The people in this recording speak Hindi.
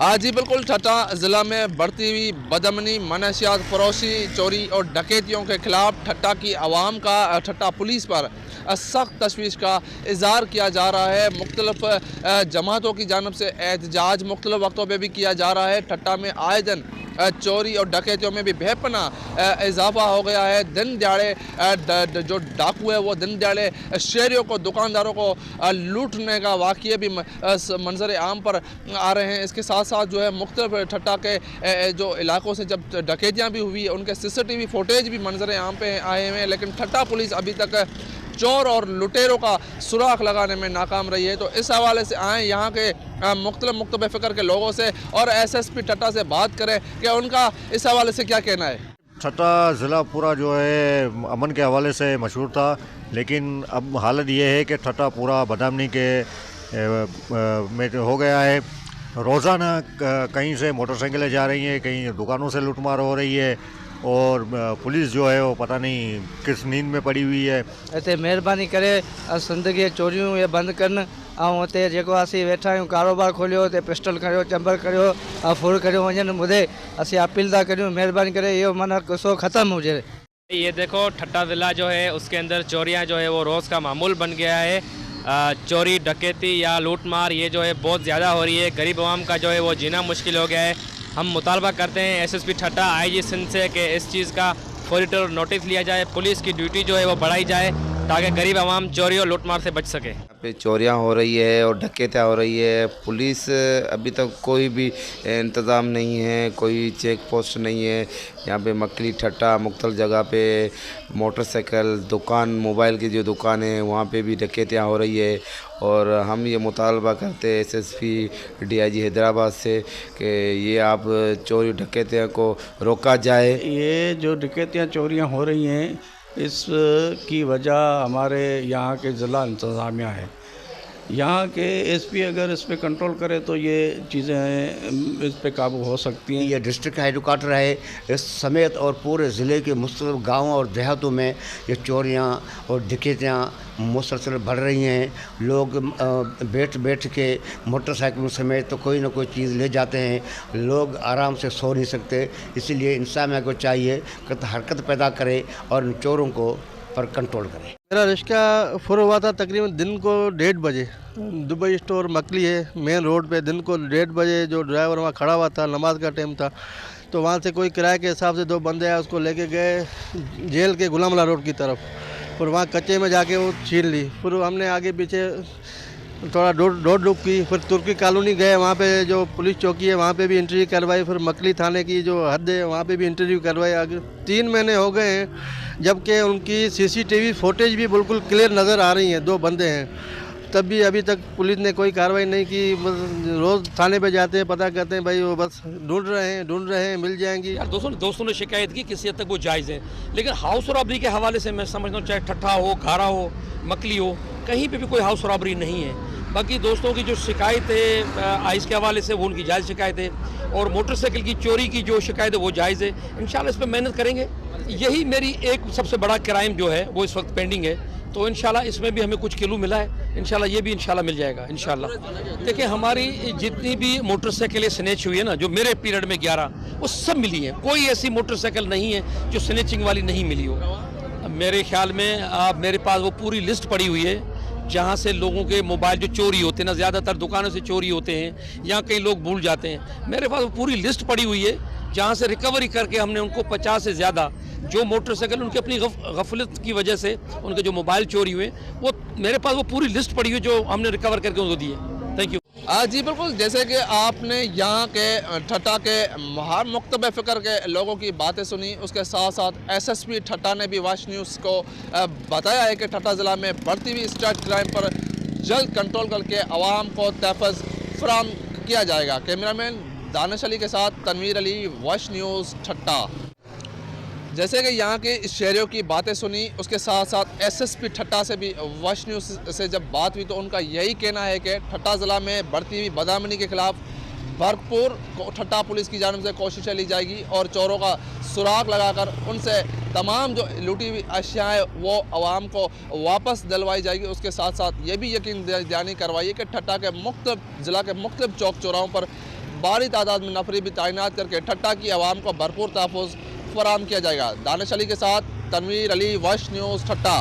जी बिल्कुल, ठट्टा ज़िला में बढ़ती हुई बदअमनी, मनशियात फरोशी, चोरी और डकैतियों के खिलाफ ठट्टा की आवाम का ठट्टा पुलिस पर सख्त तशवीश का इज़हार किया जा रहा है। मुख्तलिफ जमातों की जानब से एहतजाज मुख्तलिफ वक्तों पर भी किया जा रहा है। ठट्टा में आए दिन चोरी और डकैतियों में भी बेपना इजाफा हो गया है। दिन दिहाड़े जो डाकू है वो दिन दिहाड़े शहरियों को, दुकानदारों को लूटने का वाक़ये भी मंजर आम पर आ रहे हैं। इसके साथ साथ जो है मुख्तलिफ ठट्टा के जो इलाकों से जब डकैतियाँ भी हुई, उनके CCTV फुटेज भी मंजर आम पे आए हुए हैं, लेकिन ठट्टा पुलिस अभी तक चोर और लुटेरों का सुराख लगाने में नाकाम रही है। तो इस हवाले से आए यहाँ के मुख्तलिफ फ़िक्र के लोगों से और SSP ठट्टा से बात करें कि उनका इस हवाले से क्या कहना है। ठट्टा ज़िला पूरा जो है अमन के हवाले से मशहूर था, लेकिन अब हालत ये है कि ठट्टा पूरा बदअमनी के में हो गया है। रोज़ाना कहीं से मोटरसाइकिलें जा रही हैं, कहीं दुकानों से लूटमार हो रही है और पुलिस जो है वो पता नहीं किस नींद में पड़ी हुई है। इतने मेहरबानी करे ज़िंदगी चोरियों ये बंद करन उते जेको असीं वेठा आहियूं कारोबार खोलियो ते पिस्टल करियो, चंबर करियो, फुर करियो वञनि मुदे असीं अपील था करियूं मेहरबानी करे इहो माना गुस्सो ख़त्म हुजे। ये देखो ठट्टा ज़िला जो है उसके अंदर चोरियां जो है वो रोज़ का मामूल बन गया है। चोरी डकैती या लूटमार ये जो है बहुत ज़्यादा हो रही है। गरीब आवाम का जो है वो जीना मुश्किल हो गया है। हम मुतालबा करते हैं SSP ठट्टा IG सिंध से कि इस चीज़ का फौरी तौर नोटिस लिया जाए, पुलिस की ड्यूटी जो है वो बढ़ाई जाए ताकि गरीब आवाम चोरी और लूटमार से बच सके। यहाँ पे चोरियाँ हो रही है और डकैतियाँ हो रही है। पुलिस अभी तक कोई भी इंतज़ाम नहीं है, कोई चेक पोस्ट नहीं है। यहाँ पे मकली ठट्टा मुख्तलिफ जगह पे मोटरसाइकिल दुकान, मोबाइल की जो दुकान है वहाँ पे भी डकैतियाँ हो रही है। और हम ये मुतालबा करते हैं SSP DIG हैदराबाद से कि ये आप चोरी डकैतियों को रोका जाए। ये जो डकैतियाँ चोरियाँ हो रही हैं इसकी वजह हमारे यहाँ के ज़िला इंतज़ामिया है। यहाँ के SP अगर इस पे कंट्रोल करे तो ये चीज़ें इस पे काबू हो सकती हैं। ये डिस्ट्रिक्ट हेडक्वार्टर है इस समेत और पूरे ज़िले के मुख्तलिफ गाँवों और देहातों में ये चोरियाँ और डकैतियाँ मुसलसल बढ़ रही हैं। लोग बैठ के मोटरसाइकिल समेत तो कोई ना कोई चीज़ ले जाते हैं। लोग आराम से सो नहीं सकते, इसीलिए इंसानिया को चाहिए कि हरकत पैदा करे और इन चोरों को पर कंट्रोल करें। मेरा रिक्शा फुर हुआ था तकरीबन दिन को 1:30 बजे। दुबई स्टोर मकली है मेन रोड पे। दिन को 1:30 बजे जो ड्राइवर वहाँ खड़ा हुआ था, नमाज का टाइम था, तो वहाँ से कोई किराए के हिसाब से 2 बंदे आए, उसको लेके गए जेल के गुलामला रोड की तरफ। फिर वहाँ कच्चे में जाके वो छीन ली। फिर हमने आगे पीछे थोड़ा दौड़ धूप की। फिर तुर्की कॉलोनी गए, वहाँ पे जो पुलिस चौकी है वहाँ पे भी इंटरव्यू करवाई। फिर मकली थाने की जो हद है वहाँ पे भी इंटरव्यू करवाई। आगे 3 महीने हो गए हैं, जबकि उनकी CCTV फुटेज भी बिल्कुल क्लियर नज़र आ रही हैं। 2 बंदे हैं, तब भी अभी तक पुलिस ने कोई कार्रवाई नहीं की। रोज़ थाने पे जाते हैं, पता करते हैं, भाई वो बस ढूंढ रहे हैं, मिल जाएंगी। दोस्तों ने शिकायत की किसी हद तक वो जायज़ है, लेकिन हाउस रॉबरी के हवाले से मैं समझता हूँ चाहे ठट्टा हो, घारा हो, मकली हो, कहीं पे भी कोई हाउस रॉबरी नहीं है। बाकी दोस्तों की जो शिकायत है आइस के हवाले से वो उनकी जायज़ शिकायत है, और मोटरसाइकिल की चोरी की जो शिकायत है वो जायज़ है। इंशाल्लाह इस पर मेहनत करेंगे। यही मेरी एक सबसे बड़ा क्राइम जो है वो इस वक्त पेंडिंग है, तो इंशाल्लाह इसमें भी हमें कुछ किलो मिला है, इंशाल्लाह ये भी इंशाल्लाह मिल जाएगा इंशाल्लाह। देखिए हमारी जितनी भी मोटरसाइकिलें स्नेच हुई है ना, जो मेरे पीरियड में 11, वो सब मिली हैं। कोई ऐसी मोटरसाइकिल नहीं है जो स्नेचिंग वाली नहीं मिली हो। मेरे ख्याल में मेरे पास वो पूरी लिस्ट पड़ी हुई है जहाँ से लोगों के मोबाइल जो चोरी होते हैं ना, ज़्यादातर दुकानों से चोरी होते हैं या कई लोग भूल जाते हैं। मेरे पास वो पूरी लिस्ट पड़ी हुई है जहाँ से रिकवरी करके हमने उनको 50 से ज़्यादा जो मोटरसाइकिल उनकी अपनी गफलत की वजह से उनके जो मोबाइल चोरी हुए, वो मेरे पास वो पूरी लिस्ट पड़ी हुई जो हमने रिकवर करके उनको दी है। Thank you. जी बिल्कुल, जैसे कि आपने यहाँ के ठट्टा के हर मुख्तलिफ फ़िक्र के लोगों की बातें सुनी, उसके साथ साथ SSP ठट्टा ने भी वॉच न्यूज़ को बताया है कि ठट्टा ज़िला में बढ़ती हुई स्ट्रीट क्राइम पर जल्द कंट्रोल करके आवाम को तहफ़्फ़ुज़ फराहम किया जाएगा। कैमरामैन दानिश अली के साथ तनवीर अली, वॉच न्यूज़ ठट्टा। जैसे कि यहाँ के शहरियों की बातें सुनी, उसके साथ साथ SSP ठट्टा से भी वॉच न्यूज़ से जब बात हुई तो उनका यही कहना है कि ठट्टा ज़िला में बढ़ती हुई बदअमनी के ख़िलाफ़ भरपूर ठट्टा पुलिस की जानिब से कोशिशें ली जाएगी और चोरों का सुराग लगाकर उनसे तमाम जो लूटी हुई अशियाएँ वो आवाम को वापस दिलवाई जाएगी। उसके साथ साथ ये भी यकीन दहानी करवाइए कि ठट्टा के ज़िला के मुख्तलिफ चौक चौराहों पर भारी तादाद में नफरी भी तैनात करके ठट्टा की आवाम को भरपूर तहफ़्फ़ुज़ फराहम किया जाएगा। दानिश अली के साथ तनवीर अली, वश न्यूज़, ठट्टा।